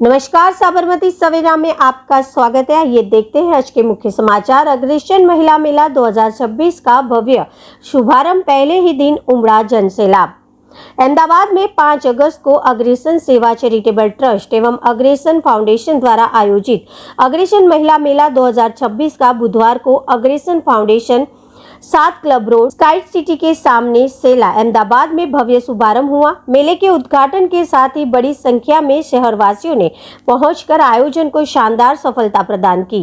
नमस्कार, साबरमती सवेरा में आपका स्वागत है। ये देखते हैं आज के मुख्य समाचार। अग्रसेन महिला मेला 2026 का भव्य शुभारंभ पहले ही दिन उमड़ा जन सैलाब। अहमदाबाद में 5 अगस्त को अग्रसेन सेवा चैरिटेबल ट्रस्ट एवं अग्रसेन फाउंडेशन द्वारा आयोजित अग्रसेन महिला मेला 2026 का बुधवार को Agrasen foundation 7 club road sky city के सामने सेला अहमदाबाद में भव्य शुभारंभ हुआ। मेले के उद्घाटन के साथ ही बड़ी संख्या में शहरवासियों ने पहुंचकर आयोजन को शानदार सफलता प्रदान की।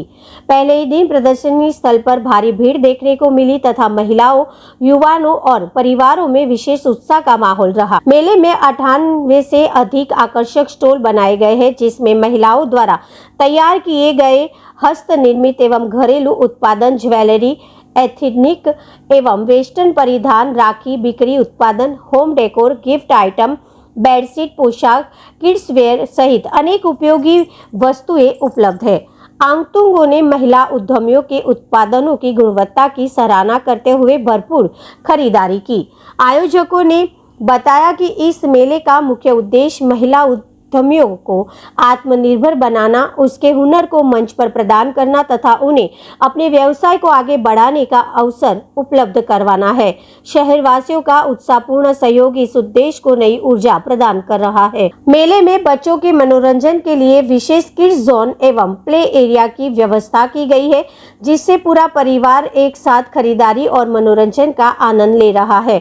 पहले ही दिन प्रदर्शनी स्थल पर भारी भीड़ देखने को मिली तथा महिलाओं, युवाओं और परिवारों में विशेष उत्साह का माहौल रहा। मेले में 98 से अधिक आकर्षक स्टॉल बनाए गए हैं, जिसमें महिलाओं द्वारा तैयार किए गए हस्त निर्मित एवं घरेलू उत्पादन, ज्वेलरी, एथनिक एवं वेस्टर्न परिधान, राखी, बिक्री उत्पादन, home decor, gift item, bedsheet, पोशाक, किड्स वेयर सहित अनेक उपयोगी वस्तुएं उपलब्ध है। आगंतुकों ने महिला उद्यमियों के उत्पादनों की गुणवत्ता की सराहना करते हुए भरपूर खरीदारी की। आयोजकों ने बताया कि इस मेले का मुख्य उद्देश्य महिला उद्यमियों को आत्मनिर्भर बनाना, उसके हुनर को मंच पर प्रदान करना तथा उन्हें अपने व्यवसाय को आगे बढ़ाने का अवसर उपलब्ध करवाना है। शहरवासियों का उत्साहपूर्ण सहयोग इस उद्देश्य को नई ऊर्जा प्रदान कर रहा है। मेले में बच्चों के मनोरंजन के लिए विशेष किड्स जोन एवं प्ले एरिया की व्यवस्था की गई है, जिससे पूरा परिवार एक साथ खरीदारी और मनोरंजन का आनंद ले रहा है।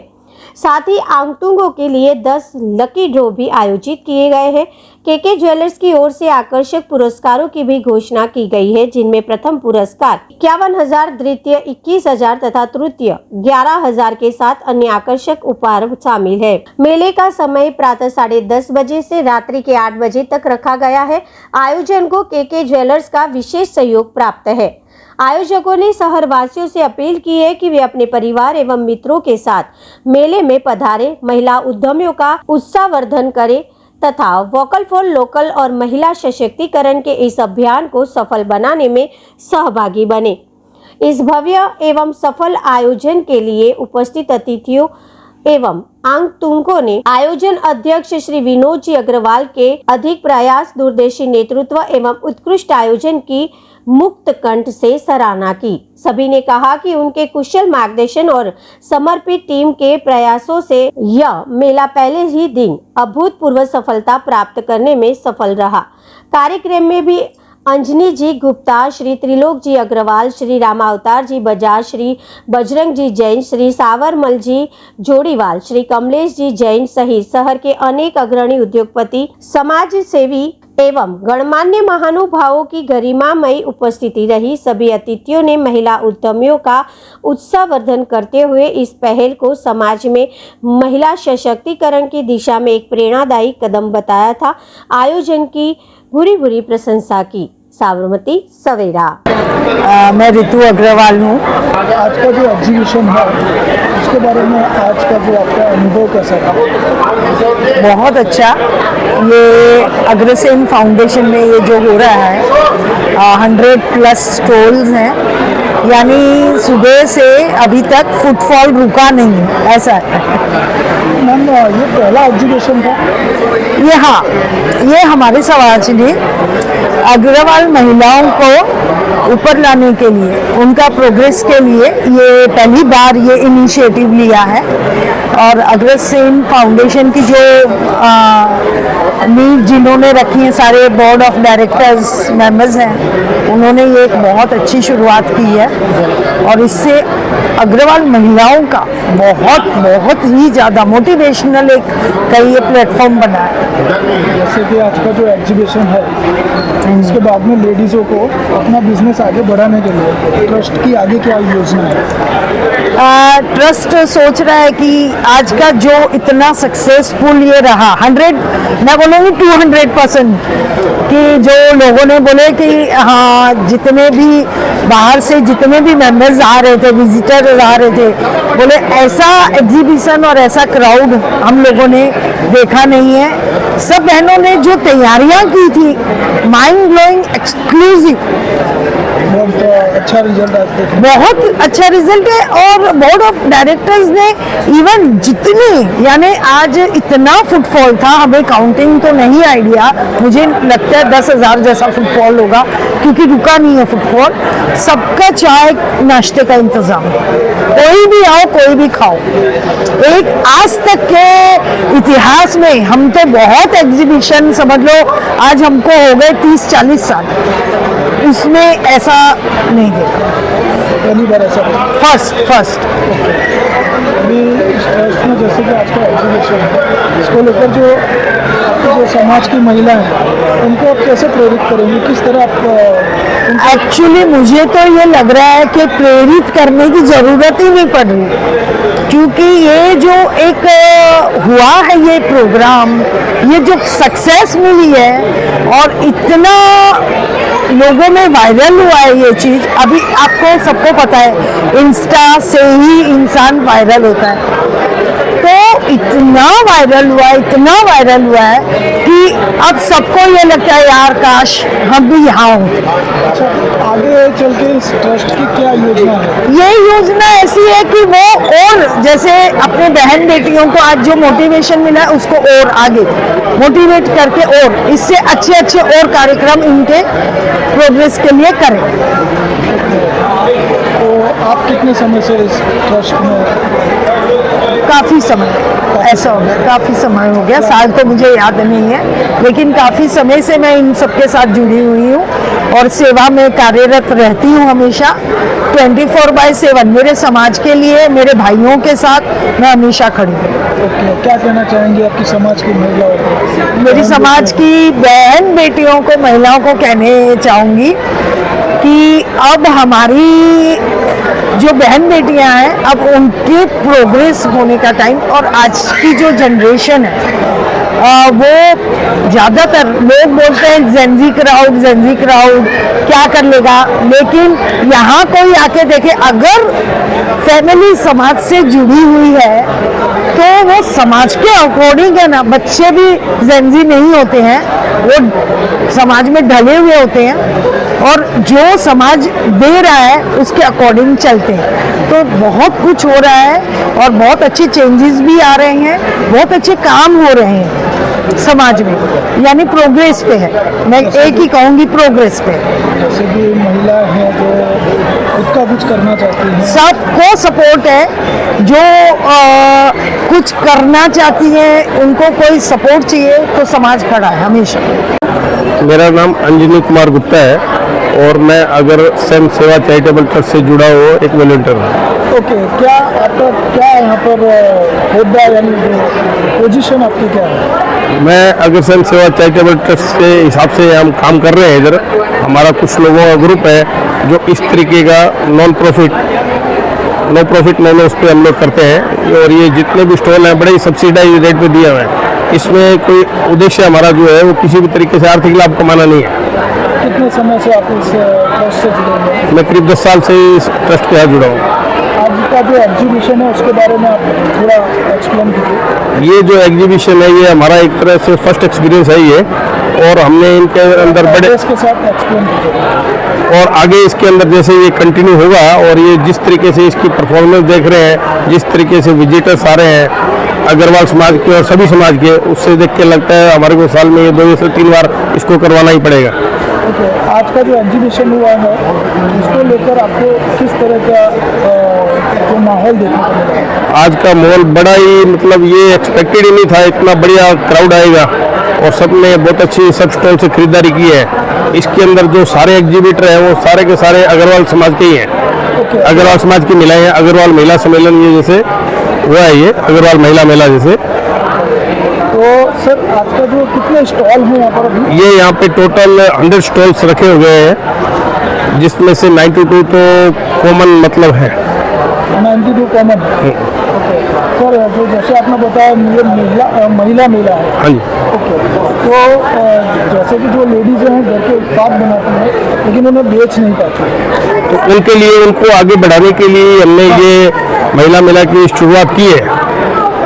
साथ ही आगंतुकों के लिए 10 लकी ड्रॉ भी आयोजित किए गए हैं। केके ज्वेलर्स की ओर से आकर्षक पुरस्कारों की भी घोषणा की गई है, जिनमें प्रथम पुरस्कार 51,000, द्वितीय 21,000 तथा तृतीय 11,000 के साथ अन्य आकर्षक उपहार शामिल है। मेले का समय प्रातः 10:30 बजे से रात्रि के 8 बजे तक रखा गया है। आयोजन को केके ज्वेलर्स का विशेष सहयोग प्राप्त है। आयोजकों ने शहरवासियों से अपील की है कि वे अपने परिवार एवं मित्रों के साथ मेले में पधारें, महिला उद्यमियों का उत्साहवर्धन करें तथा वोकल फॉर लोकल और महिला सशक्तिकरण के इस अभियान को सफल बनाने में सहभागी बने। इस भव्य एवं सफल आयोजन के लिए उपस्थित अतिथियों एवं आगंतुकों ने आयोजन अध्यक्ष श्री विनोद जी अग्रवाल के अधिक प्रयास, दूरदर्शी नेतृत्व एवं उत्कृष्ट आयोजन की मुक्त कंठ से सराहना की। सभी ने कहा कि उनके कुशल मार्गदर्शन और समर्पित टीम के प्रयासों से यह मेला पहले ही दिन अभूतपूर्व सफलता प्राप्त करने में सफल रहा। कार्यक्रम में भी अंजनी जी गुप्ता, श्री त्रिलोक जी अग्रवाल, श्री रामावतार जी बजाज, श्री बजरंग जी जैन, श्री सावरमल जी जोड़ीवाल, श्री कमलेश जी जैन सहित शहर के अनेक अग्रणी उद्योगपति, समाज सेवी एवं गणमान्य महानुभावों की गरिमामयी उपस्थिति रही। सभी अतिथियों ने महिला उद्यमियों का उत्साहवर्धन करते हुए इस पहल को समाज में महिला सशक्तिकरण की दिशा में एक प्रेरणादायी कदम बताया था। आयोजन की भूरी प्रशंसा की। साबरमती सवेरा। मैं रितु अग्रवाल हूँ। आज का जो एग्जीबिशन है उसके बारे में आज का जो आपका अनुभव कैसा था? बहुत अच्छा। ये अग्रसेन फाउंडेशन में ये जो हो रहा है 100+ स्टॉल्स हैं, यानी सुबह से अभी तक फुटफॉल रुका नहीं, ऐसा है। मैम, ये पहला एग्जीबिशन था? ये हमारे समाज ने अग्रवाल महिलाओं को ऊपर लाने के लिए, उनका प्रोग्रेस के लिए ये पहली बार ये इनिशिएटिव लिया है। और अग्रसेन फाउंडेशन की जो नींव जिन्होंने रखी है, सारे बोर्ड ऑफ डायरेक्टर्स मेंबर्स हैं, उन्होंने ये एक बहुत अच्छी शुरुआत की है और इससे अग्रवाल महिलाओं का बहुत ही ज़्यादा मोटिवेशनल एक कई प्लेटफॉर्म बना है। जैसे कि आज का जो एग्जीबिशन है, इसके बाद में लेडीज़ों को अपना बिजनेस आगे बढ़ाने के लिए ट्रस्ट की आगे क्या योजना है? ट्रस्ट सोच रहा है कि आज का जो इतना सक्सेसफुल ये रहा, 100 मैं बोलूँगी 200% कि जो लोगों ने बोले कि हाँ, जितने भी बाहर से जितने भी मेंबर्स आ रहे थे, विजिटर आ रहे थे, बोले ऐसा एग्जीबिशन और ऐसा क्राउड हम लोगों ने देखा नहीं है। सब बहनों ने जो तैयारियां की थी, माइंड ब्लोइंग, एक्सक्लूसिव, बहुत अच्छा रिजल्ट है और बोर्ड ऑफ डायरेक्टर्स ने इवन जितनी यानी आज इतना फुटफॉल था, हमें काउंटिंग तो नहीं आइडिया, मुझे लगता है 10,000 जैसा फुटफॉल होगा क्योंकि रुका नहीं है फुटफॉल। सबका चाय नाश्ते का इंतजाम, कोई भी आओ कोई भी खाओ। एक आज तक के इतिहास में हम तो बहुत एग्जीबिशन समझ लो, आज हमको हो गए 30-40 साल, उसमें ऐसा नहीं देखा। पहली बार ऐसा फर्स्ट अभी इस ट्रस्ट में जैसे कि आज का एग्जीबिशन है, इसको लेकर जो आपकी जो समाज की महिला हैं उनको आप कैसे प्रेरित करेंगे, किस तरह आप एक्चुअली मुझे तो ये लग रहा है कि प्रेरित करने की ज़रूरत ही नहीं पड़ रही, क्योंकि ये जो एक हुआ है ये प्रोग्राम, ये जो सक्सेस मिली है और इतना लोगों में वायरल हुआ है ये चीज़। अभी आपको सबको पता है इंस्टा से ही इंसान वायरल होता है, तो इतना वायरल हुआ है कि अब सबको ये लगता है यार काश हम भी यहाँ हों। अच्छा, आगे चल के इस ट्रस्ट की क्या योजना है? ये योजना ऐसी है कि वो और जैसे अपने बहन बेटियों को आज जो मोटिवेशन मिला है उसको और आगे मोटिवेट करके और इससे अच्छे और कार्यक्रम इनके प्रोग्रेस के लिए करें। तो आप कितने समय से इस ट्रस्ट में? काफ़ी समय ऐसा हो गया, काफ़ी समय हो गया, साल तो मुझे याद नहीं है, लेकिन काफ़ी समय से मैं इन सबके साथ जुड़ी हुई हूँ और सेवा में कार्यरत रहती हूँ हमेशा 24/7 मेरे समाज के लिए, मेरे भाइयों के साथ मैं हमेशा खड़ी हूँ। ओके, क्या कहना चाहेंगे आपकी समाज की महिलाओं को? मेरी समाज की बहन बेटियों को, महिलाओं को कहने चाहूँगी कि अब हमारी जो बहन बेटियां हैं अब उनके प्रोग्रेस होने का टाइम, और आज की जो जनरेशन है वो ज़्यादातर लोग बोलते हैं जेनजी क्राउड क्या कर लेगा, लेकिन यहाँ कोई आके देखे अगर फैमिली समाज से जुड़ी हुई है तो वो समाज के अकॉर्डिंग है ना, बच्चे भी जेनजी नहीं होते हैं, वो समाज में ढले हुए होते हैं और जो समाज दे रहा है उसके अकॉर्डिंग चलते हैं। तो बहुत कुछ हो रहा है और बहुत अच्छे चेंजेस भी आ रहे हैं, बहुत अच्छे काम हो रहे हैं समाज में, यानी प्रोग्रेस पे है। मैं एक ही कहूँगी प्रोग्रेस पे। जैसे कि महिला हैं जो खुद का कुछ करना चाहती हैं, सबको सपोर्ट है, जो कुछ करना चाहती है उनको कोई सपोर्ट चाहिए तो समाज खड़ा है हमेशा। मेरा नाम अंजनी कुमार गुप्ता है और मैं अगर स्वयं सेवा चैरिटेबल ट्रस्ट से जुड़ा हुआ एक वॉलंटियर हूँ। ओके, क्या आपका क्या यहाँ पर होता है, यानी जो पोजीशन आपकी क्या है? मैं अगर स्वयं सेवा चैरिटेबल ट्रस्ट के हिसाब से हम काम कर रहे हैं, इधर हमारा कुछ लोगों का ग्रुप है जो इस तरीके का नो प्रॉफिट मैंने उस पर हम लोग करते हैं और ये जितने भी स्टॉल हैं बड़े सब्सिडाइज रेट पे दिए हुए हैं। इसमें कोई उद्देश्य हमारा जो है वो किसी भी तरीके से आर्थिक लाभ कमाना नहीं है। कितने समय से आप इस ट्रस्ट से जुड़े हुए हैं? मैं करीब 10 साल से इस ट्रस्ट के साथ जुड़ा हूँ। आज का जो एग्जीबिशन है उसके बारे में आप थोड़ा एक्सप्लेन कीजिए। ये जो एग्जीबिशन है ये हमारा एक तरह से फर्स्ट एक्सपीरियंस है ये, और हमने इनके अंदर बड़े इसके साथ एक्सप्लेन कीजिए। और आगे इसके अंदर जैसे ये कंटिन्यू होगा और ये जिस तरीके से इसकी परफॉर्मेंस देख रहे हैं, जिस तरीके से विजिटर्स आ रहे हैं अग्रवाल समाज के और सभी समाज के, उससे देख के लगता है हमारे को साल में ये 2 से 3 बार इसको करवाना ही पड़ेगा। ओके, आज का जो एग्जीबिशन हुआ है उसको लेकर आपको किस तरह का जो माहौल देखने को मिला? आज का माहौल बड़ा ही मतलब ये एक्सपेक्टेड ही नहीं था, इतना बढ़िया क्राउड आएगा और सब ने बहुत अच्छी सब स्टॉल से खरीदारी की है। इसके अंदर जो सारे एग्जीबिटर हैं वो सारे के सारे अग्रवाल समाज के ही हैं। अग्रवाल समाज की महिलाएं हैं, अग्रवाल महिला सम्मेलन ये जैसे हुआ है, ये अग्रवाल महिला मेला जैसे। तो सर आज का जो कितने स्टॉल हैं यहाँ पर अभी? ये यहाँ पे टोटल 100 स्टॉल्स रखे हुए हैं, जिसमें से 92 तो कॉमन मतलब है। 92 कॉमन है। सर जो जैसे आपने बताया ये महिला मेला है। हाँ जी। ओके, तो जैसे कि जो लेडीज़ हैं घर के उत्पाद बनाती हैं लेकिन उन्हें बेच नहीं पाती, तो उनके लिए, उनको आगे बढ़ाने के लिए हमने ये महिला मेला की शुरुआत की है।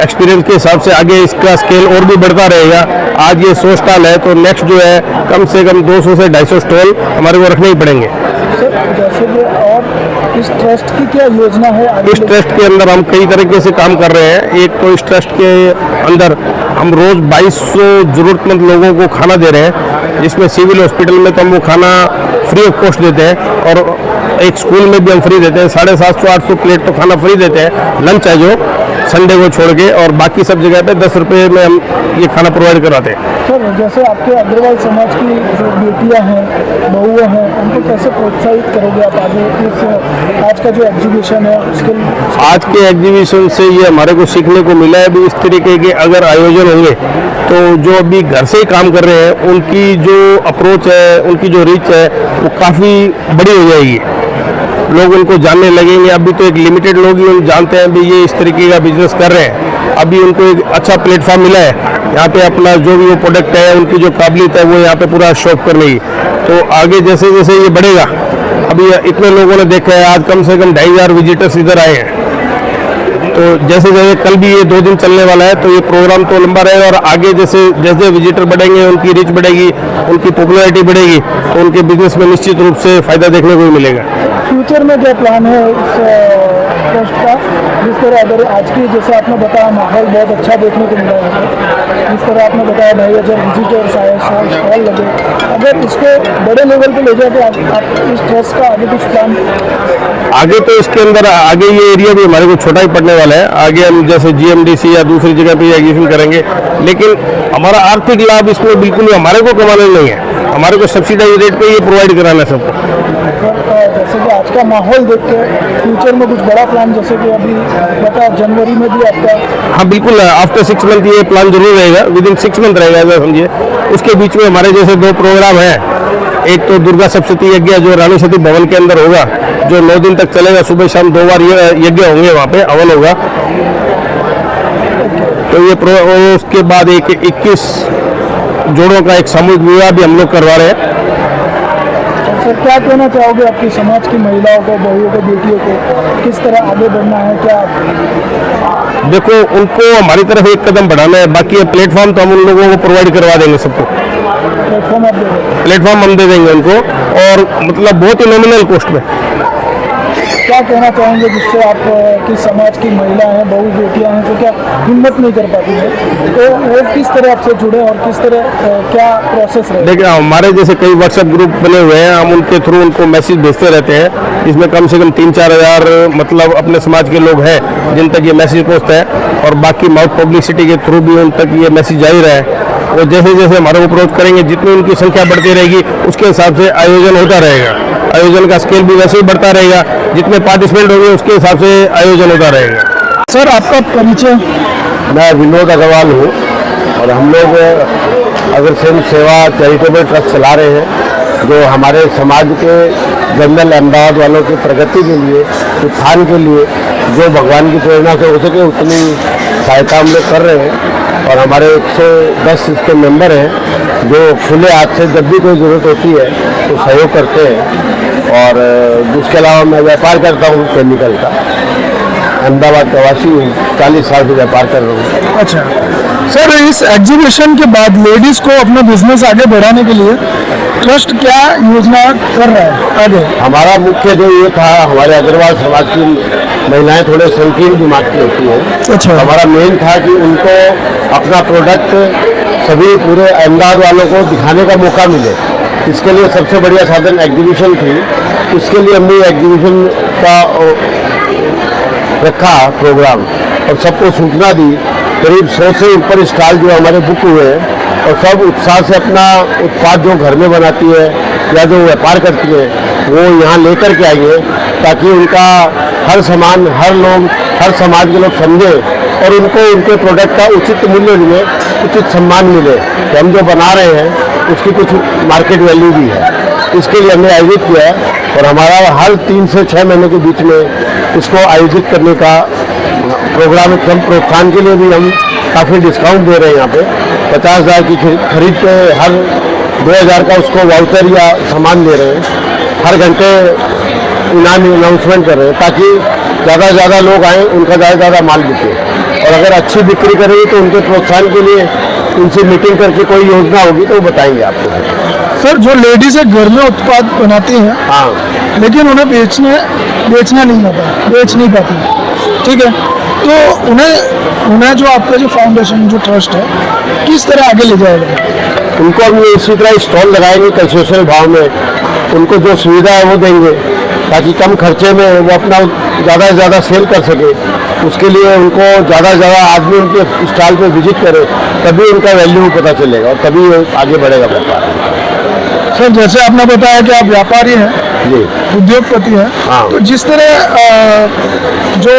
एक्सपीरियंस के हिसाब से आगे इसका स्केल और भी बढ़ता रहेगा। आज ये 100 स्टॉल है तो नेक्स्ट जो है कम से कम 200 से 250 स्टॉल हमारे को रखने ही पड़ेंगे। सर जैसे कि और इस ट्रस्ट की क्या योजना है आगे? इस ट्रस्ट के अंदर हम कई तरीके से काम कर रहे हैं। एक तो इस ट्रस्ट के अंदर हम रोज 2200 जरूरतमंद लोगों को खाना दे रहे हैं, जिसमें सिविल हॉस्पिटल में तो हम वो खाना फ्री ऑफ कॉस्ट देते हैं और एक स्कूल में भी हम फ्री देते हैं। 750-800 प्लेट तो खाना फ्री देते हैं, लंच है जो संडे को छोड़ के, और बाकी सब जगह पे 10 रुपये में हम ये खाना प्रोवाइड कराते हैं। सर जैसे आपके अग्रवाल समाज की जो बेटियां हैं, बहुएं हैं, उनको कैसे प्रोत्साहित करोगे आप आगे इस आज का जो एग्जीबिशन है उसके लिए? आज के एग्जीबिशन से ये हमारे को सीखने को मिला है भी इस तरीके के अगर आयोजन होंगे तो जो अभी घर से ही काम कर रहे हैं उनकी जो अप्रोच है, उनकी जो रीच है वो काफ़ी बड़ी हो जाएगी, लोग उनको जानने लगेंगे। अभी तो एक लिमिटेड लोग ही जानते हैं भी ये इस तरीके का बिजनेस कर रहे हैं। अभी उनको एक अच्छा प्लेटफॉर्म मिला है यहाँ पे अपना जो भी वो प्रोडक्ट है, उनकी जो काबिलियत है वो यहाँ पे पूरा शो करने की। तो आगे जैसे जैसे ये बढ़ेगा, अभी इतने लोगों ने देखा है, आज कम से कम 2500 विजिटर्स इधर आए हैं। तो जैसे जैसे कल भी ये 2 दिन चलने वाला है, तो ये प्रोग्राम तो लंबा रहेगा और आगे जैसे जैसे विजिटर बढ़ेंगे, उनकी रीच बढ़ेगी, उनकी पॉपुलैरिटी बढ़ेगी, तो उनके बिजनेस में निश्चित रूप से फायदा देखने को भी मिलेगा। फ्यूचर में क्या प्लान है इस ट्रस्ट का? जिस तरह अगर आज की जैसे आपने बताया माहौल बहुत अच्छा देखने को मिला है, जिस तरह आपने बताया 2500 विजिटर्स आए, स्टॉल लगे, अगर इसको बड़े लेवल पे ले जाके आप इस ट्रस्ट का आगे कुछ प्लान? आगे तो इसके अंदर आगे ये एरिया भी हमारे को छोटा ही पड़ने वाला है। आगे हम जैसे GMDC या दूसरी जगह पे एग्जीबिशन करेंगे, लेकिन हमारा आर्थिक लाभ इसमें बिल्कुल हमारे को कमाना नहीं है, हमारे को सब्सिडाइज रेट पे ये प्रोवाइड कराना है सबको। जैसे कि आज का माहौल देख के फ्यूचर में कुछ बड़ा प्लान, जैसे कि अभी बता जनवरी में भी आपका? हाँ बिल्कुल, आफ्टर 6 मंथ ये प्लान जरूर रहेगा, विदिन 6 मंथ रहेगा ऐसा समझिए। उसके बीच में हमारे जैसे 2 प्रोग्राम हैं। एक तो दुर्गा सप्तशती यज्ञ जो रानी सती भवन के अंदर होगा, जो 9 दिन तक चलेगा, सुबह शाम 2 बार यज्ञ होंगे, वहाँ पे हवन होगा। तो ये उसके बाद एक 21 जोड़ों का एक सामूहिक विवाह भी हम लोग करवा रहे हैं। सर क्या कहना चाहोगे आपकी समाज की महिलाओं को, बहुओं को, बेटियों को किस तरह आगे बढ़ना है? क्या देखो, उनको हमारी तरफ एक कदम बढ़ाना है, बाकी प्लेटफॉर्म तो हम उन लोगों को प्रोवाइड करवा देंगे सबको। प्लेटफॉर्म आप दे रहे प्लेटफॉर्म हम दे देंगे उनको, और मतलब बहुत ही नॉमिनल कॉस्ट में। क्या कहना चाहेंगे जिससे आप की समाज की महिला हैं, बहु बेटियां हैं जो क्या हिम्मत नहीं कर पाती है, तो वो किस तरह आपसे जुड़े और किस तरह क्या प्रोसेस है? देखिए, हमारे जैसे कई व्हाट्सएप ग्रुप बने हुए हैं, हम उनके थ्रू उनको मैसेज भेजते रहते हैं, जिसमें कम से कम 3-4 हज़ार मतलब अपने समाज के लोग हैं जिन तक ये मैसेज पहुँचता है, और बाकी माउथ पब्लिसिटी के थ्रू भी उन तक ये मैसेज जा ही रहा है। और जैसे जैसे हमारे को अप्रोच करेंगे, जितनी उनकी संख्या बढ़ती रहेगी उसके हिसाब से आयोजन होता रहेगा, आयोजन का स्केल भी वैसे ही बढ़ता रहेगा, जितने पार्टिसिपेंट होंगे उसके हिसाब से आयोजन होता रहेगा। सर आपका परिचय? मैं विनोद अग्रवाल हूँ और हम लोग अग्रसेन सेवा चैरिटेबल ट्रस्ट चला रहे हैं, जो हमारे समाज के जनरल अहमदाबाद वालों की प्रगति के लिए, उत्थान के लिए जो भगवान की प्रेरणा से हो सके उतनी सहायता हम लोग कर रहे हैं। और हमारे 110 इसके मेंबर हैं जो खुले हाथ से जब भी कोई ज़रूरत होती है तो सहयोग करते हैं। और उसके अलावा मैं व्यापार करता हूँ केमिकल का, अहमदाबाद का वासी हूँ, 40 साल से व्यापार कर रहा हूँ। अच्छा सर, इस एग्जीबिशन के बाद लेडीज़ को अपना बिजनेस आगे बढ़ाने के लिए ट्रस्ट क्या योजना कर रहा है आगे? हमारा मुख्य जो ये था, हमारे अग्रवाल समाज की महिलाएं थोड़े संकीर्ण दिमाग की होती हैं। अच्छा। हमारा मेन था कि उनको अपना प्रोडक्ट सभी पूरे अहमदाबाद वालों को दिखाने का मौका मिले। इसके लिए सबसे बढ़िया साधन एग्जीबिशन थी। इसके लिए हमने एग्जीबिशन का रखा प्रोग्राम और सबको सूचना दी। करीब 100 से ऊपर स्टॉल जो हमारे बुक हुए हैं, और सब उत्साह से अपना उत्पाद जो घर में बनाती है या जो व्यापार करती है वो यहाँ लेकर के आइए, ताकि उनका हर सामान हर समाज के लोग समझें और उनको उनके प्रोडक्ट का उचित मूल्य मिले, उचित सम्मान मिले। तो हम जो बना रहे हैं उसकी कुछ मार्केट वैल्यू भी है। इसके लिए हमने आयोजित किया है और हमारा हर 3 से 6 महीने के बीच में इसको आयोजित करने का प्रोग्राम है। कम प्रोत्साहन के लिए भी हम काफ़ी डिस्काउंट दे रहे हैं। यहाँ पे 50,000 की खरीद पे हर 2,000 का उसको वाउचर या सामान दे रहे हैं। हर घंटे इनाम अनाउंसमेंट कर रहे हैं ताकि ज़्यादा से ज़्यादा लोग आएँ, उनका ज़्यादा से ज़्यादा माल बिके। और अगर अच्छी बिक्री करेंगे तो उनके प्रोत्साहन के लिए उनसे मीटिंग करके कोई योजना होगी तो वो बताएंगे आपको। सर, जो लेडीज़ घर में उत्पाद बनाती हैं, हाँ, लेकिन उन्हें बेचने बेचना नहीं आता, बेच नहीं पाती, ठीक है। तो उन्हें जो आपका जो फाउंडेशन जो ट्रस्ट है किस तरह आगे ले जाएगा? उनको हम इसी तरह स्टॉल लगाएंगे कंसेशनल भाव में, उनको जो सुविधा है वो देंगे ताकि कम खर्चे में वो अपना ज़्यादा से ज़्यादा सेल कर सके। उसके लिए उनको ज़्यादा से ज़्यादा आदमी उनके स्टॉल पे विजिट करे, तभी उनका वैल्यू पता चलेगा और तभी आगे बढ़ेगा व्यापार। सर जैसे आपने बताया कि आप व्यापारी हैं, जी उद्योगपति हैं, हाँ। तो जिस तरह जो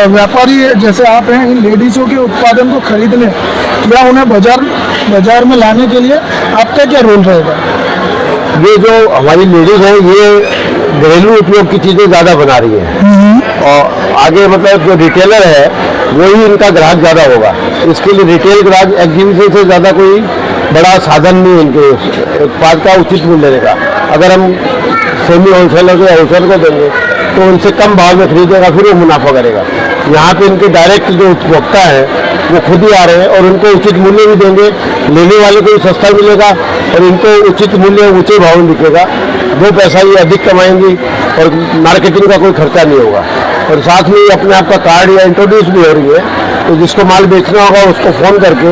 व्यापारी जैसे आप हैं, इन लेडीज़ों के उत्पादन को खरीदने या उन्हें बाजार में लाने के लिए आपका क्या रोल रहेगा? ये जो हमारी लेडीज है ये घरेलू उपयोग की चीज़ें ज़्यादा बना रही है और आगे मतलब जो रिटेलर है वही इनका ग्राहक ज़्यादा होगा। इसके लिए रिटेल ग्राहक एग्जीबिशन से ज़्यादा कोई बड़ा साधन नहीं है इनके उत्पाद का उचित मूल्य लेने का। अगर हम सेमी होलसेलर को होलसेलर को देंगे तो उनसे कम भाव में खरीदेगा, फिर वो मुनाफा करेगा। यहाँ पे इनके डायरेक्ट जो उपभोक्ता हैं वो खुद ही आ रहे हैं और उनको उचित मूल्य भी देंगे, लेने वाले को भी सस्ता मिलेगा और इनको उचित मूल्य ऊंचे भाव में बिकेगा। 2 पैसा ये अधिक कमाएंगी और मार्केटिंग का कोई खर्चा नहीं होगा। और साथ में अपने आप का कार्ड या इंट्रोड्यूस भी हो रही है, तो जिसको माल बेचना होगा उसको फ़ोन करके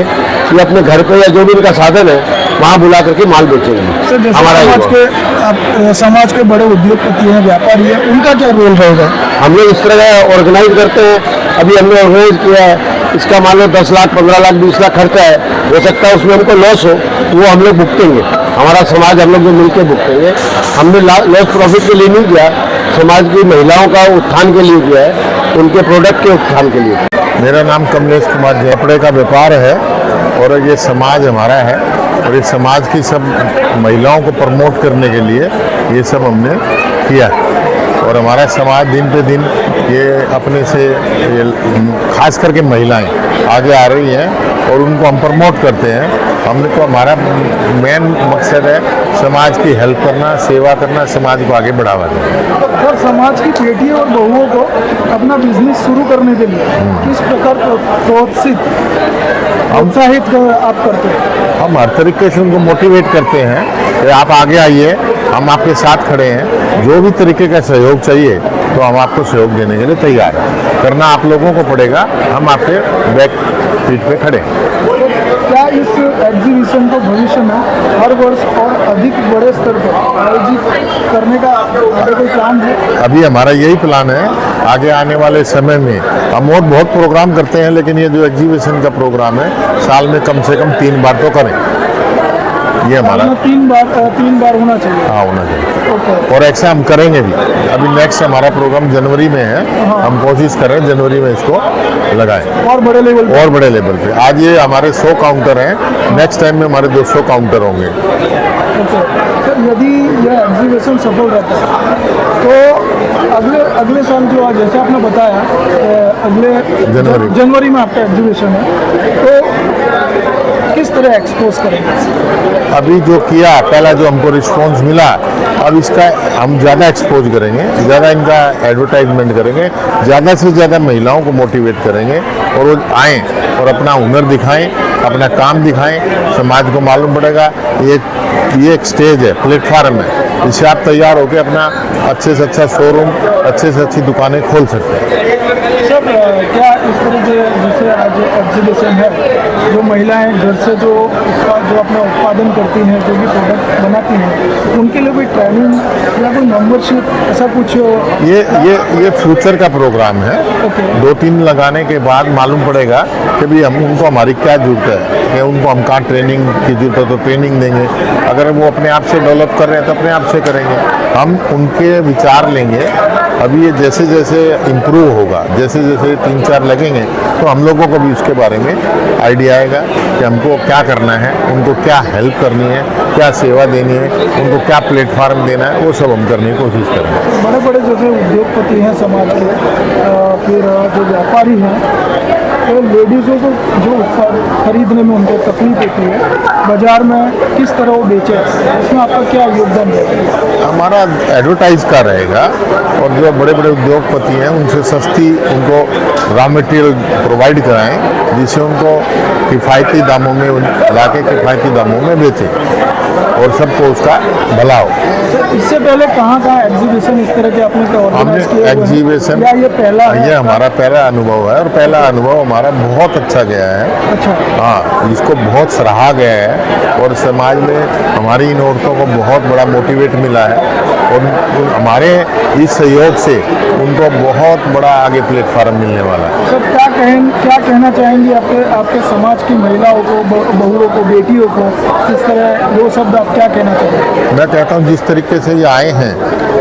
ये अपने घर पे या जो भी इनका साधन है वहाँ बुला करके माल बेचेंगे। सर जैसे समाज के बड़े उद्योगपति हैं, व्यापारी हैं, उनका क्या रोल रहेगा? हम लोग इस तरह का ऑर्गेनाइज करते हैं। अभी हमने ऑर्गेनाइज किया है, इसका मान लो 10 लाख 15 लाख 20 लाख खर्चा है, हो सकता है उसमें हमको लॉस हो तो वो हम लोग भुगतेंगे, हमारा समाज हम लोग जो मिलकर भुगतेंगे। हमने लॉस प्रॉफिट के लिए नहीं किया, समाज की महिलाओं का उत्थान के लिए किया है, उनके प्रोडक्ट के उत्थान के लिए। मेरा नाम कमलेश कुमार जैन, कपड़े का व्यापार है और ये समाज हमारा है और इस समाज की सब महिलाओं को प्रमोट करने के लिए ये सब हमने किया और हमारा समाज दिन पे दिन ये अपने से ये खास करके महिलाएं आगे आ रही हैं और उनको हम प्रमोट करते हैं। हमने तो हमारा मेन मकसद है समाज की हेल्प करना, सेवा करना, समाज को आगे बढ़ावा देना। सर समाज की बेटियों और बहुओं को अपना बिजनेस शुरू करने के लिए किस प्रकार प्रोत्साहित आप करते हैं? हम हर तरीके से उनको मोटिवेट करते हैं कि आप आगे आइए, हम आपके साथ खड़े हैं, जो भी तरीके का सहयोग चाहिए तो हम आपको सहयोग देने के लिए तैयार हैं। करना आप लोगों को पड़ेगा, हम आपके बैक फीट पे खड़े हैं। क्या इस एग्जीबिशन को भविष्य में हर वर्ष और अधिक बड़े स्तर पर आयोजित करने का आगे कोई प्लान है? अभी हमारा यही प्लान है, आगे आने वाले समय में हम और बहुत प्रोग्राम करते हैं, लेकिन ये जो एग्जीबिशन का प्रोग्राम है साल में कम से कम 3 बार तो करें, ये हमारा 3 बार होना चाहिए। हाँ होना चाहिए ओके। और ऐसा हम करेंगे भी। अभी नेक्स्ट हमारा प्रोग्राम जनवरी में है, हम कोशिश कर रहे हैं जनवरी में इसको लगाएं और बड़े लेवल पे। आज ये हमारे 100 काउंटर हैं, नेक्स्ट टाइम में हमारे 200 काउंटर होंगे। ओके। सर यदि यह एग्जीबिशन सफल रहता है तो अगले साल जो जैसे आपने बताया अगले जनवरी में आपका एग्जीबिशन है, तो किस तरह एक्सपोज करेंगे? अभी जो किया पहला जो हमको रिस्पॉन्स मिला, अब इसका हम ज़्यादा एक्सपोज करेंगे, ज़्यादा इनका एडवर्टाइजमेंट करेंगे, ज़्यादा से ज़्यादा महिलाओं को मोटिवेट करेंगे और वो आएँ और अपना हुनर दिखाएं, अपना काम दिखाएं। समाज को मालूम पड़ेगा ये एक स्टेज है, प्लेटफार्म है, इससे आप तैयार होकर अपना अच्छे से अच्छा शोरूम, अच्छे से अच्छी दुकानें खोल सकते हैं। सर क्या इस तरह से जैसे आज एग्जीबिशन है, जो महिलाएं घर से जो अपना उत्पादन करती हैं, जो भी प्रोडक्ट बनाती हैं, उनके लिए कोई ट्रेनिंग या कोई मेंबरशिप ऐसा कुछ? ये फ्यूचर का प्रोग्राम है। 2-3 लगाने के बाद मालूम पड़ेगा कि भी हम उनको हमारी क्या जरूरत है, कि उनको हम कहाँ ट्रेनिंग की जरूरत है तो ट्रेनिंग देंगे। अगर वो अपने आप से डेवलप कर रहे हैं तो अपने आप से करेंगे, हम उनके विचार लेंगे। अभी ये जैसे जैसे इम्प्रूव होगा, जैसे जैसे 3-4 लगेंगे तो हम लोगों को भी उसके बारे में आइडिया आएगा कि हमको क्या करना है, उनको क्या हेल्प करनी है, क्या सेवा देनी है, उनको क्या प्लेटफार्म देना है, वो सब हम करने की कोशिश करेंगे। बड़े बड़े जैसे उद्योगपति हैं समाज के, फिर जो व्यापारी हैं, तो लेडीज़ों को जो उत्पाद खरीदने में उनको तकलीफ होती है, बाजार में किस तरह वो बेचे, इसमें आपका क्या योगदान रहेगा? हमारा एडवर्टाइज का रहेगा और जो बड़े बड़े उद्योगपति हैं उनसे सस्ती उनको रॉ मटेरियल प्रोवाइड कराएं, जिससे उनको किफ़ायती दामों में ला के किफ़ायती दामों में बेचें और सबको उसका भला हो। इससे पहले कहाँ एग्जीबिशन इस तरह के आपने हमने ऑर्गेनाइज किए हुए हैं? एग्जीबिशन या ये पहला है? ये हमारा पहला अनुभव है और पहला अनुभव हमारा बहुत अच्छा गया है। अच्छा, हाँ, इसको बहुत सराहा गया है और समाज में हमारी इन औरतों को बहुत बड़ा मोटिवेट मिला है और हमारे इस सहयोग से उनको बहुत बड़ा आगे प्लेटफार्म मिलने वाला है। सर क्या कहना चाहेंगे आपके समाज की महिलाओं को, बहुओं को, बेटियों को, इस तरह दो शब्द आप क्या कहना चाहेंगे? मैं कहता हूँ जिस तरीके से ये आए हैं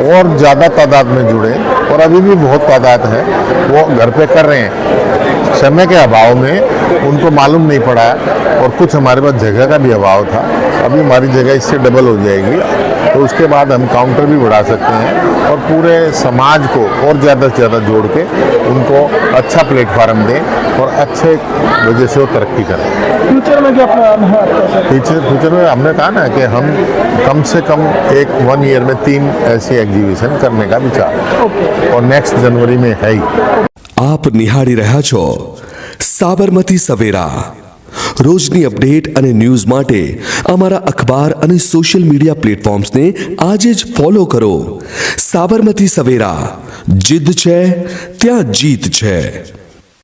और ज़्यादा तादाद में जुड़े और अभी भी बहुत तादाद है, वो घर पे कर रहे हैं। समय के अभाव में उनको मालूम नहीं पड़ा है और कुछ हमारे पास जगह का भी अभाव था, अभी हमारी जगह इससे डबल हो जाएगी तो उसके बाद हम काउंटर भी बढ़ा सकते हैं और पूरे समाज को और ज़्यादा से ज़्यादा जोड़ के उनको अच्छा प्लेटफार्म दें और अच्छे वजह से वो तरक्की करें। फ्यूचर में क्या प्लान है आपका सर? फ्यूचर में हमने कहा ना कि हम कम से कम 1 ईयर में 3 ऐसी एग्जीबिशन करने का विचार है और नेक्स्ट जनवरी में है ही। આપ નિહાળી રહ્યા છો સાબરમતી સવેરા રોજની અપડેટ અને ન્યૂઝ માટે અમારા અખબાર અને સોશિયલ મીડિયા પ્લેટફોર્મ્સને આજે જ ફોલો કરો. સાબરમતી સવેરા, જીદ છે ત્યાં જીત છે.